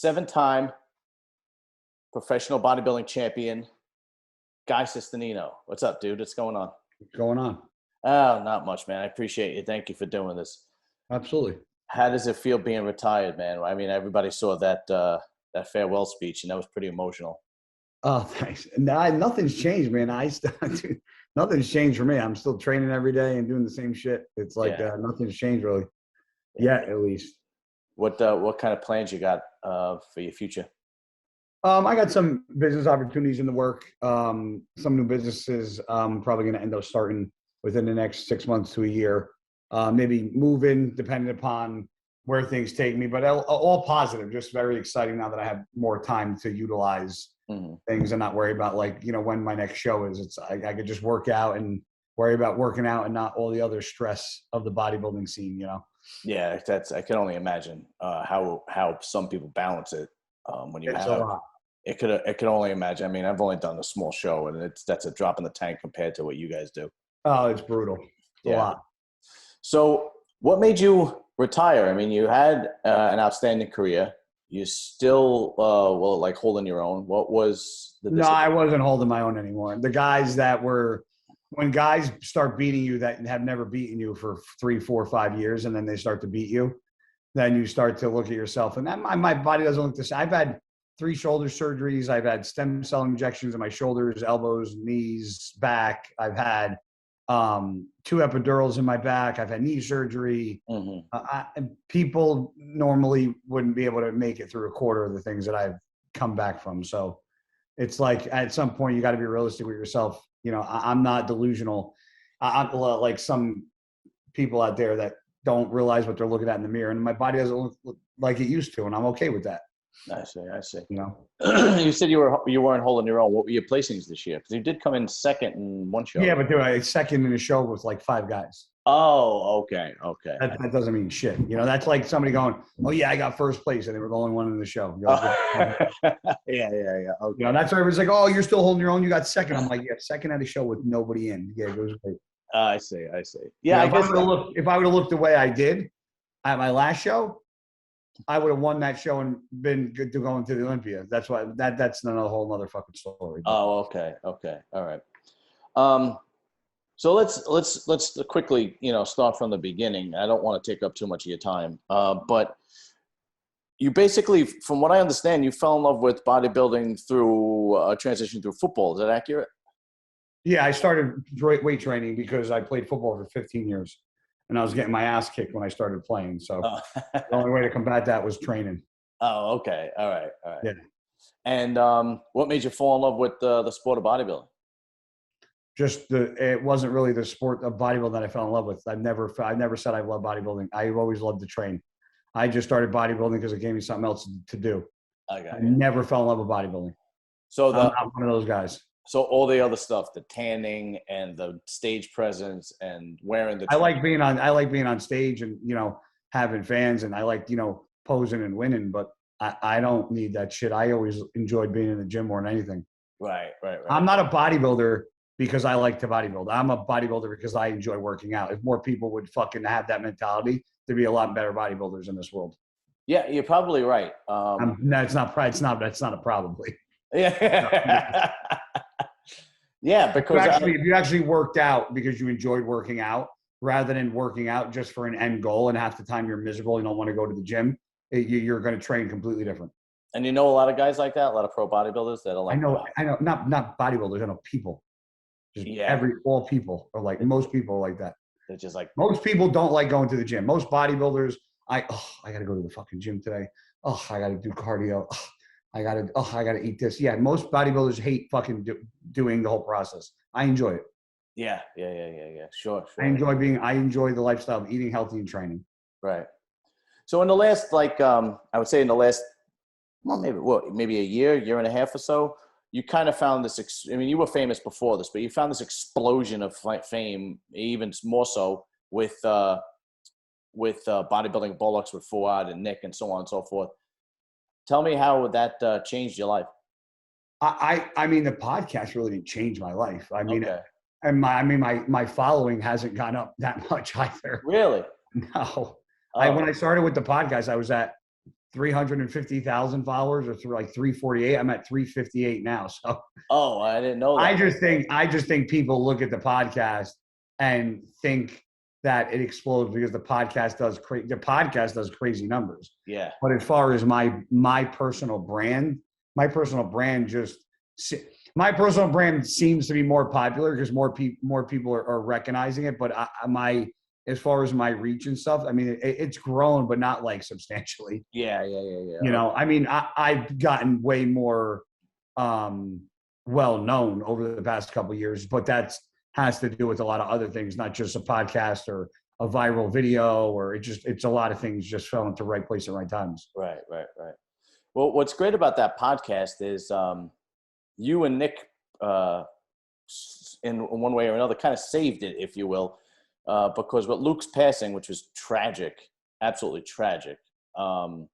seven-time professional bodybuilding champion, Guy Cisternino. What's up, dude? What's going on? What's going on? Oh, not much, man. I appreciate you. Thank you for doing this. Absolutely. How does it feel being retired, man? I mean, everybody saw that farewell speech, and that was pretty emotional. Oh, thanks. Nothing's changed, man. Nothing's changed for me. I'm still training every day and doing the same shit. It's like nothing's changed really. Yeah, at least. What kind of plans you got for your future? I got some business opportunities in the work. Some new businesses I'm probably going to end up starting within the next 6 months to a year. Maybe moving, depending upon where things take me, but all positive. Just very exciting now that I have more time to utilize things and not worry about when my next show is. I could just work out and worry about working out and not all the other stress of the bodybuilding scene. Yeah, I can only imagine how some people balance it when you it's have. A lot. It could only imagine. I mean, I've only done a small show, and that's a drop in the tank compared to what you guys do. Oh, it's brutal. It's a lot. So, what made you retire? I mean, you had an outstanding career. You still holding your own. What was the? No, I wasn't holding my own anymore. The guys when guys start beating you that have never beaten you for 3, 4, 5 years, and then they start to beat you, then you start to look at yourself. And my body doesn't look the same. I've had 3 shoulder surgeries. I've had stem cell injections in my shoulders, elbows, knees, back. I've had 2 epidurals in my back. I've had knee surgery. People normally wouldn't be able to make it through a quarter of the things that I've come back from. So it's like at some point you got to be realistic with yourself. I'm not delusional. I'm like some people out there that don't realize what they're looking at in the mirror, and my body doesn't look like it used to, and I'm okay with that. I see. You said you weren't holding your own. What were your placings this year? Because you did come in second in one show. Yeah, but dude, I second in a show with like 5 guys. Oh, okay. That doesn't mean shit. That's like somebody going, "Oh yeah, I got first place," and they were the only one in the show. Yeah. Okay. That's why everyone's like, "Oh, you're still holding your own. You got second." I'm like, "Yeah, second at a show with nobody in." Yeah, it was great. I see. Yeah, I guess if I would have looked the way I did at my last show, I would have won that show and been good to going to the Olympia. That's why that's another whole other fucking story. Oh, okay. All right. So let's quickly, start from the beginning. I don't want to take up too much of your time. But you basically, from what I understand, you fell in love with bodybuilding through a transition through football. Is that accurate? Yeah, I started weight training because I played football for 15 years. And I was getting my ass kicked when I started playing. So the only way to combat that was training. Oh, okay. All right. Yeah. And what made you fall in love with the sport of bodybuilding? It wasn't really the sport of bodybuilding that I fell in love with. I never said I love bodybuilding. I always loved to train. I just started bodybuilding because it gave me something else to do. I never fell in love with bodybuilding. So I'm not one of those guys. So all the other stuff, the tanning and the stage presence and wearing the. I like being on stage and having fans, and I like posing and winning. But I don't need that shit. I always enjoyed being in the gym more than anything. Right. I'm not a bodybuilder because I like to bodybuild. I'm a bodybuilder because I enjoy working out. If more people would fucking have that mentality, there'd be a lot better bodybuilders in this world. Yeah, you're probably right. No, it's not. That's not a probably. Yeah. Yeah, because if you actually worked out because you enjoyed working out rather than working out just for an end goal, and half the time you're miserable, you don't want to go to the gym, you're going to train completely different. And a lot of guys like that, a lot of pro bodybuilders that are like. I know, not bodybuilders. I know people. All people are like, most people are like that. They're just like. Most people don't like going to the gym. Most bodybuilders, I got to go to the fucking gym today. Oh, I got to do cardio. I gotta eat this. Yeah, most bodybuilders hate fucking doing the whole process. I enjoy it. Yeah. Sure. I enjoy the lifestyle of eating healthy and training. Right. So in the last, I would say in the last, maybe a year and a half or so, you kind of found this. You were famous before this, but you found this explosion of fame, even more so with bodybuilding bullocks with Fuad and Nick and so on and so forth. Tell me how that changed your life. I mean, the podcast really didn't change my life. And my following hasn't gone up that much either. Really? No. When I started with the podcast, I was at 350,000 followers, or through like 348. I'm at 358 now. So Oh, I didn't know that. I just think people look at the podcast and think that it explodes because the podcast does crazy numbers. Yeah. But as far as my personal brand seems to be more popular because more people are recognizing it. But as far as my reach and stuff, I mean, it's grown, but not like substantially. Yeah. You know, I mean, I've gotten way more well known over the past couple of years, but that has to do with a lot of other things, not just a podcast or a viral video, or it's a lot of things just fell into the right place at the right times. Right. Well, what's great about that podcast is you and Nick, in one way or another, kind of saved it, if you will, because with Luke's passing, which was tragic, absolutely tragic. I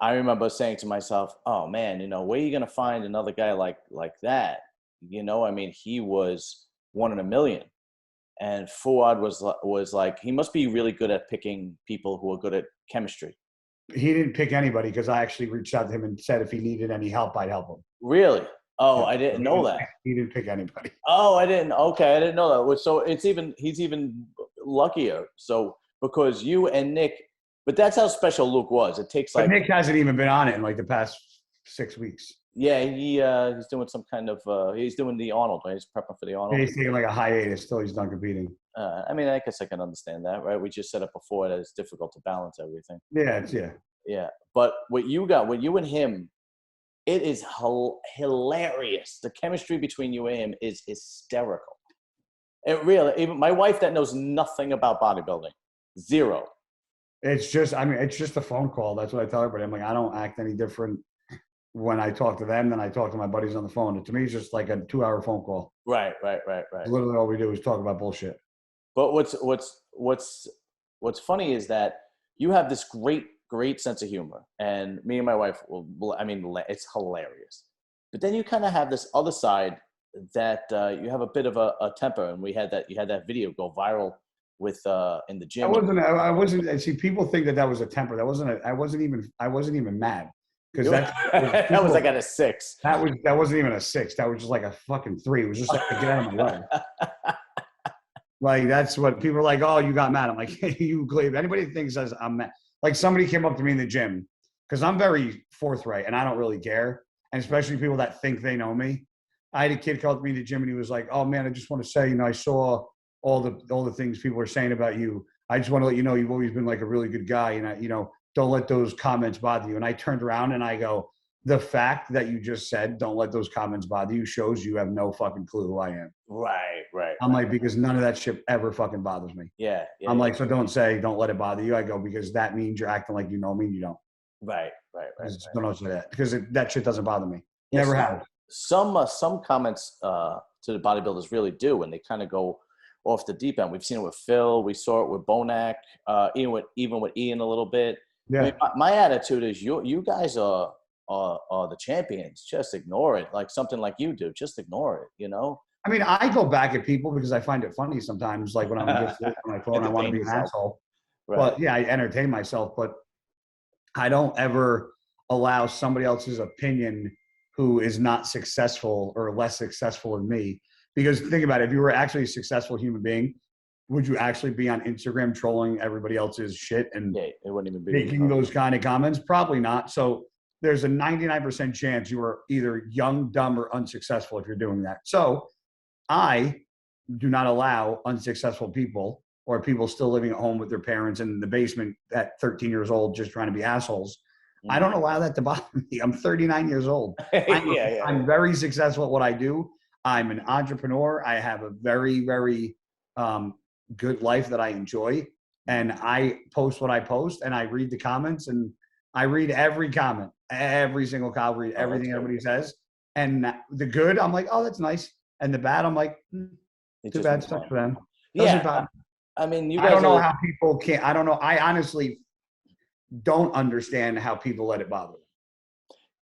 remember saying to myself, "Oh man, you know, where are you going to find another guy like that?" You know, I mean, he was one in a million, and Fuad was like, he must be really good at picking people who are good at chemistry. He didn't pick anybody because I actually reached out to him and said if he needed any help, I'd help him. Really? Oh, Yeah. I didn't know that. He didn't pick anybody. Oh, I didn't. Okay, I didn't know that. So he's even luckier. So because you and Nick, but that's how special Luke was. It takes But like Nick hasn't even been on it in like the past 6 weeks. yeah, he's doing some kind of he's doing the Arnold, right? He's prepping for the Arnold. He's taking like a hiatus till he's done competing. I mean, I guess I can understand that, right? We just said it before that it's difficult to balance everything. Yeah. Yeah, but what you and him, it is hilarious. The chemistry between you and him is hysterical. It really, even my wife that knows nothing about bodybuilding, zero. It's just a phone call. That's what I tell everybody. I'm like, I don't act any different when I talk to them than I talk to my buddies on the phone. And to me, it's just like a 2-hour phone call. Right. Literally all we do is talk about bullshit. But what's funny is that you have this great sense of humor, and me and my wife I mean, it's hilarious. But then you kind of have this other side that you have a bit of a temper, and you had that video go viral with in the gym. I wasn't. See, people think that was a temper. I wasn't even mad because that was like at a 6. That wasn't even a 6. That was just like a fucking 3. It was just like get out of my way. Like that's what people are like. Oh, you got mad. I'm like, you believe anybody that thinks I'm mad. Like somebody came up to me in the gym because I'm very forthright and I don't really care. And especially people that think they know me. I had a kid come up to me in the gym and he was like, "Oh man, I just want to say, you know, I saw all the things people are saying about you. I just want to let you know you've always been like a really good guy, and you know, don't let those comments bother you." And I turned around and I go, "The fact that you just said don't let those comments bother you shows you have no fucking clue who I am." Right. I'm like, because none of that shit ever fucking bothers me. Yeah. I'm like, so don't let it bother you. I go, because that means you're acting like you know me and you don't. Right. Don't say that because that shit doesn't bother me. Yes, Never have. Some comments to the bodybuilders really do, and they kind of go off the deep end. We've seen it with Phil. We saw it with Bonac, even with Ian a little bit. Yeah. I mean, my attitude is you guys are the champions. Just ignore it. Like something like you do. Just ignore it, you know? I mean, I go back at people because I find it funny sometimes, like when I'm just on my phone, I want to be an asshole. Right. But yeah, I entertain myself, but I don't ever allow somebody else's opinion who is not successful or less successful than me. Because think about it, if you were actually a successful human being, would you actually be on Instagram trolling everybody else's shit and it wouldn't even be making those kind of comments? Probably not. So there's a 99% chance you are either young, dumb, or unsuccessful if you're doing that. So I do not allow unsuccessful people or people still living at home with their parents in the basement at 13 years old just trying to be assholes. I don't allow that to bother me. I'm 39 years old. I'm very successful at what I do. I'm an entrepreneur. I have a very, very good life that I enjoy. And I post what I post, and I read the comments, and I read every comment, every single comment, read everything everybody says. And the good, I'm like, oh, that's nice. And the bad, I'm like, too bad, sucks for them. I mean, I don't know how people can't. I don't know. I honestly don't understand how people let it bother them.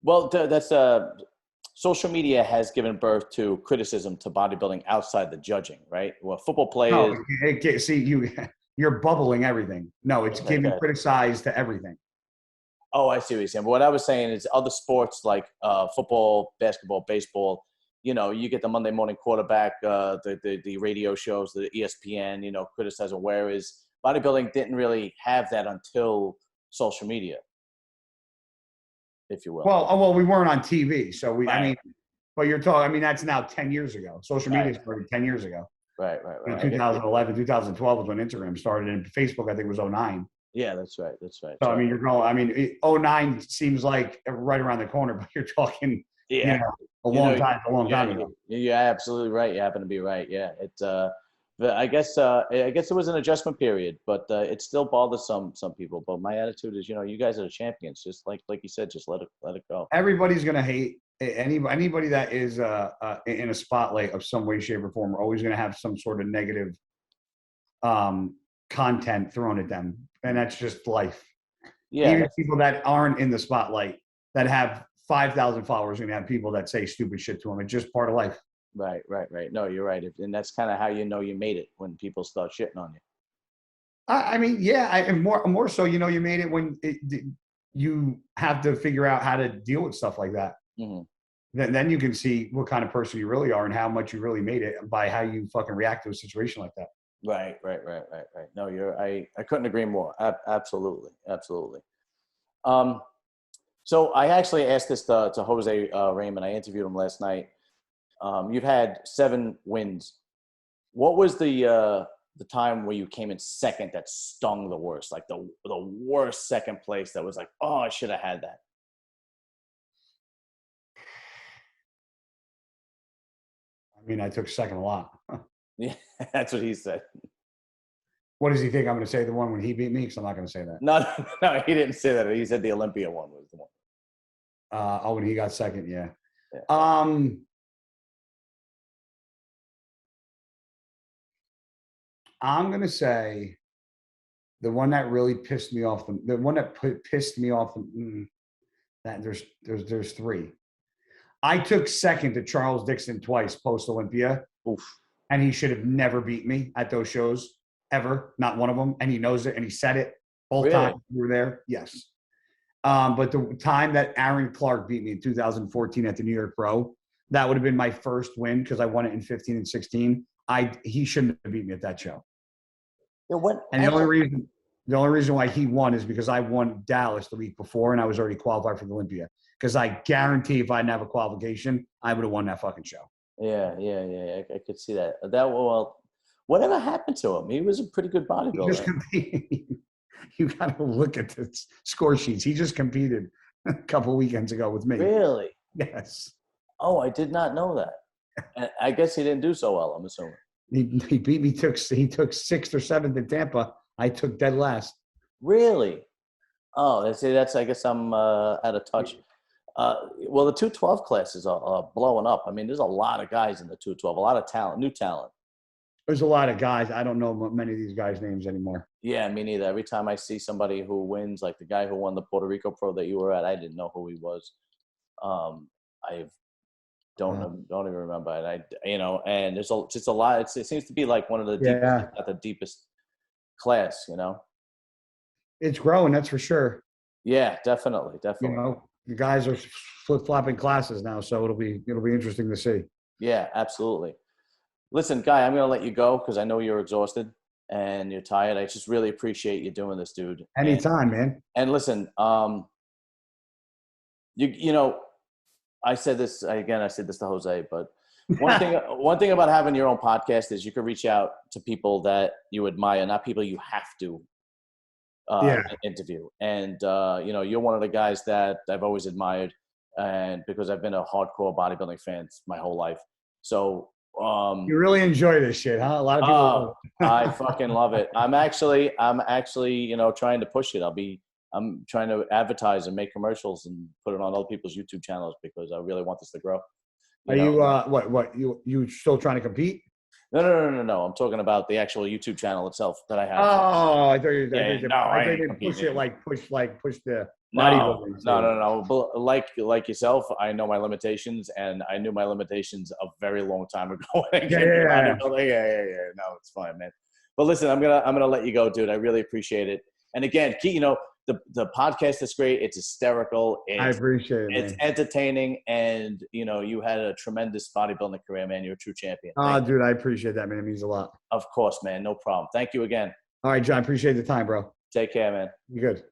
Well, that's social media has given birth to criticism to bodybuilding outside the judging, right? Well, football players. No, see, you're bubbling everything. No, it's giving criticized to everything. Oh, I see what you're saying. But what I was saying is other sports like football, basketball, baseball, you know, you get the Monday morning quarterback, the radio shows, the ESPN, you know, criticizing, whereas bodybuilding didn't really have that until social media, if you will. Well, we weren't on TV, so I Right. mean, but you're talking. I mean, that's now 10 years ago. Social media Right. started 10 years ago. Right. In 2011, 2012 was when Instagram started, and Facebook I think was '09. Yeah, that's right. So I So, mean, you're going. I mean, '09 seems like right around the corner, but you're talking, yeah. a You long know, time, yeah, ago. you're absolutely right. You happen to be right. Yeah, but I guess it was an adjustment period, but it still bothers some people. But my attitude is, you know, you guys are the champions. Just like you said, just let it go. Everybody's gonna hate anybody that is in a spotlight of some way, shape, or form. Are always gonna have some sort of negative content thrown at them, and that's just life. Yeah, Even people that aren't in the spotlight that have 5,000 followers are gonna have people that say stupid shit to them. It's just part of life. right. No, you're right, and that's kind of how you know you made it when people start shitting on you. I mean, yeah, and more so, you made it when you have to figure out how to deal with stuff like that. Mm-hmm. Then you can see what kind of person you really are and how much you really made it by how you fucking react to a situation like that. Right. No, I couldn't agree more. Absolutely. So I actually asked this to Jose Raymond. I interviewed him last night. You've had 7 wins. What was the time where you came in second that stung the worst? Like the worst second place that was like, oh, I should have had that. I mean, I took second a lot. Yeah, that's what he said. What does he think I'm going to say? The one when he beat me? Because I'm not going to say that. No, he didn't say that. He said the Olympia one was the one. When he got second, yeah. Yeah. I'm going to say the one that really pissed me off. The one that pissed me off. That there's 3. I took second to Charles Dixon twice post Olympia. Oof. And he should have never beat me at those shows ever. Not one of them. And he knows it. And he said it both times we were there. Yes. But the time that Aaron Clark beat me in 2014 at the New York Pro, that would have been my first win because I won it in 15 and 16. He shouldn't have beat me at that show. Yeah, and the only reason why he won is because I won Dallas the week before and I was already qualified for the Olympia. Because I guarantee if I didn't have a qualification, I would have won that fucking show. Yeah. I could see that. Whatever happened to him? He was a pretty good bodybuilder. You got to look at the score sheets. He just competed a couple weekends ago with me. Really? Yes. Oh, I did not know that. And I guess he didn't do so well, I'm assuming. He beat me. He took 6th or 7th in Tampa. I took dead last. Really? Oh, that's. I guess I'm out of touch. Well, the 212 classes are blowing up. I mean, there's a lot of guys in the 212, a lot of talent, new talent. There's a lot of guys. I don't know many of these guys' names anymore. Yeah, me neither. Every time I see somebody who wins, like the guy who won the Puerto Rico Pro that you were at, I didn't know who he was. I don't even remember it. And there's just a lot. It seems to be like one of the deepest, not the deepest class. It's growing. That's for sure. Yeah, definitely. The guys are flip-flopping classes now, so it'll be interesting to see. Yeah, absolutely. Listen, Guy, I'm going to let you go because I know you're exhausted and you're tired. I just really appreciate you doing this, dude. Anytime, man. And listen, I said this to Jose, but one thing about having your own podcast is you can reach out to people that you admire, not people you have to interview. And, you're one of the guys that I've always admired, and because I've been a hardcore bodybuilding fan my whole life. So, you really enjoy this shit, huh? A lot of people. I fucking love it. I'm actually, trying to push it. I'm trying to advertise and make commercials and put it on other people's YouTube channels because I really want this to grow. Are you you still trying to compete? No. I'm talking about the actual YouTube channel itself that I have. Oh, I thought you push the bodybuilding. No. Like yourself, I know my limitations, and I knew my limitations a very long time ago. Yeah. No, it's fine, man. But listen, I'm gonna let you go, dude. I really appreciate it. And again, the podcast is great. It's hysterical. I It's appreciate it, it's man. entertaining, and you had a tremendous bodybuilding career, man. You're a true champion. Oh, Thank you. dude, I appreciate that, man. It means a lot. Of course, man. No problem. Thank you again. All right, John, appreciate the time, bro. Take care, man. You good?